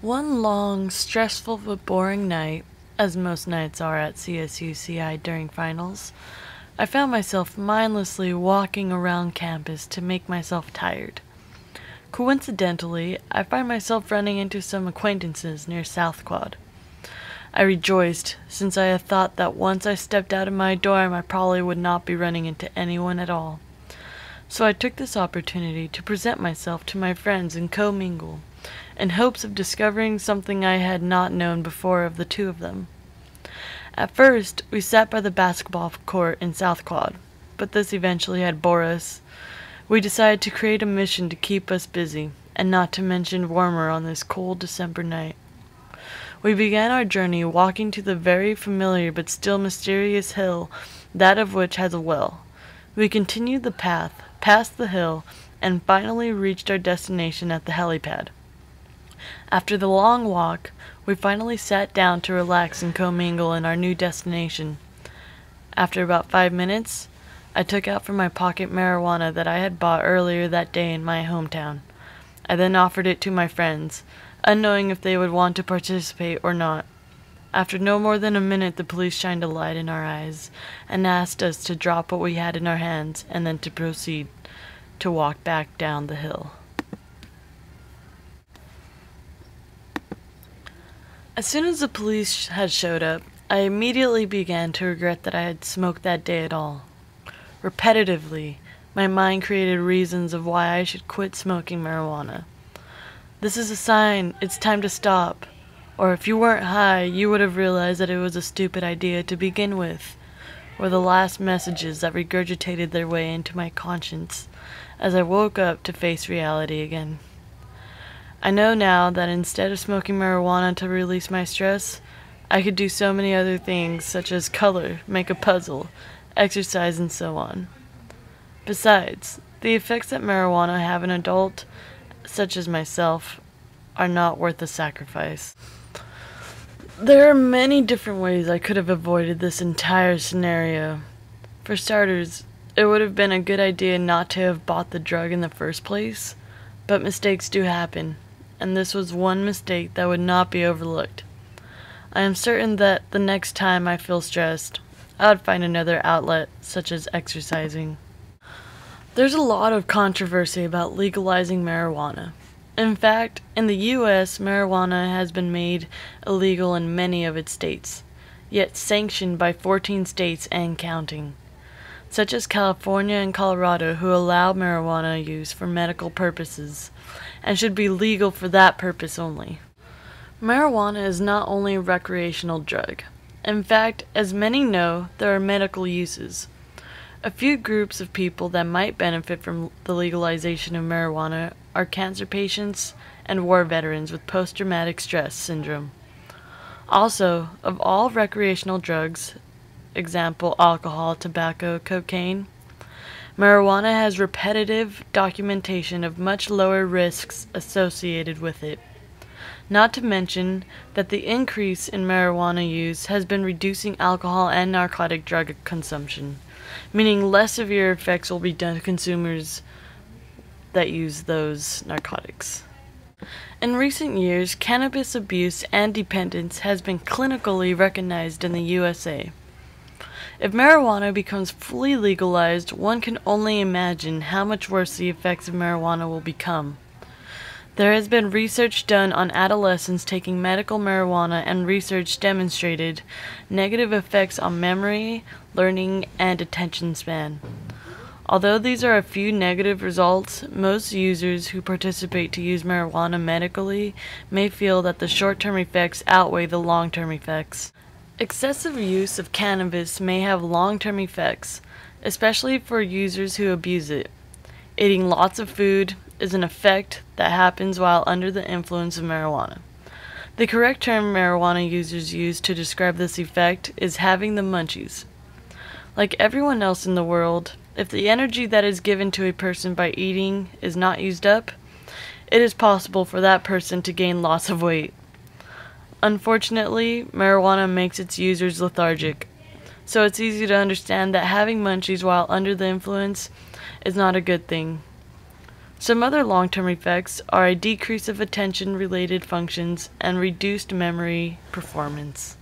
One long, stressful but boring night, as most nights are at CSUCI during finals, I found myself mindlessly walking around campus to make myself tired. Coincidentally, I find myself running into some acquaintances near South Quad. I rejoiced, since I had thought that once I stepped out of my dorm I probably would not be running into anyone at all. So I took this opportunity to present myself to my friends and co-mingle, in hopes of discovering something I had not known before of the two of them. At first, we sat by the basketball court in South Quad, but this eventually had bore us. We decided to create a mission to keep us busy, and not to mention warmer on this cold December night. We began our journey walking to the very familiar but still mysterious hill, that of which has a well. We continued the path, passed the hill, and finally reached our destination at the helipad. After the long walk, we finally sat down to relax and commingle in our new destination. After about 5 minutes, I took out from my pocket marijuana that I had bought earlier that day in my hometown. I then offered it to my friends, unknowing if they would want to participate or not. After no more than a minute, the police shined a light in our eyes and asked us to drop what we had in our hands and then to proceed to walk back down the hill. As soon as the police had showed up, I immediately began to regret that I had smoked that day at all. Repetitively, my mind created reasons of why I should quit smoking marijuana. This is a sign, it's time to stop. Or if you weren't high, you would have realized that it was a stupid idea to begin with, were the last messages that regurgitated their way into my conscience as I woke up to face reality again. I know now that instead of smoking marijuana to release my stress, I could do so many other things such as color, make a puzzle, exercise, and so on. Besides, the effects that marijuana have on an adult, such as myself, are not worth the sacrifice. There are many different ways I could have avoided this entire scenario. For starters, it would have been a good idea not to have bought the drug in the first place, but mistakes do happen, and this was one mistake that would not be overlooked. I am certain that the next time I feel stressed, I would find another outlet, such as exercising. There's a lot of controversy about legalizing marijuana. In fact, in the US, marijuana has been made illegal in many of its states, yet sanctioned by 14 states and counting, such as California and Colorado, who allow marijuana use for medical purposes, and should be legal for that purpose only. Marijuana is not only a recreational drug. In fact, as many know, there are medical uses. A few groups of people that might benefit from the legalization of marijuana are cancer patients and war veterans with post-traumatic stress syndrome. Also, of all recreational drugs, example alcohol, tobacco, cocaine, marijuana has repetitive documentation of much lower risks associated with it. Not to mention that the increase in marijuana use has been reducing alcohol and narcotic drug consumption, meaning less severe effects will be done to consumers that use those narcotics. In recent years, cannabis abuse and dependence has been clinically recognized in the USA. If marijuana becomes fully legalized, one can only imagine how much worse the effects of marijuana will become. There has been research done on adolescents taking medical marijuana, and research demonstrated negative effects on memory, learning, and attention span. Although these are a few negative results, most users who participate to use marijuana medically may feel that the short-term effects outweigh the long-term effects. Excessive use of cannabis may have long-term effects, especially for users who abuse it. Eating lots of food is an effect that happens while under the influence of marijuana. The correct term marijuana users use to describe this effect is having the munchies. Like everyone else in the world, if the energy that is given to a person by eating is not used up, it is possible for that person to gain lots of weight. Unfortunately, marijuana makes its users lethargic, so it's easy to understand that having munchies while under the influence is not a good thing. Some other long-term effects are a decrease of attention-related functions and reduced memory performance.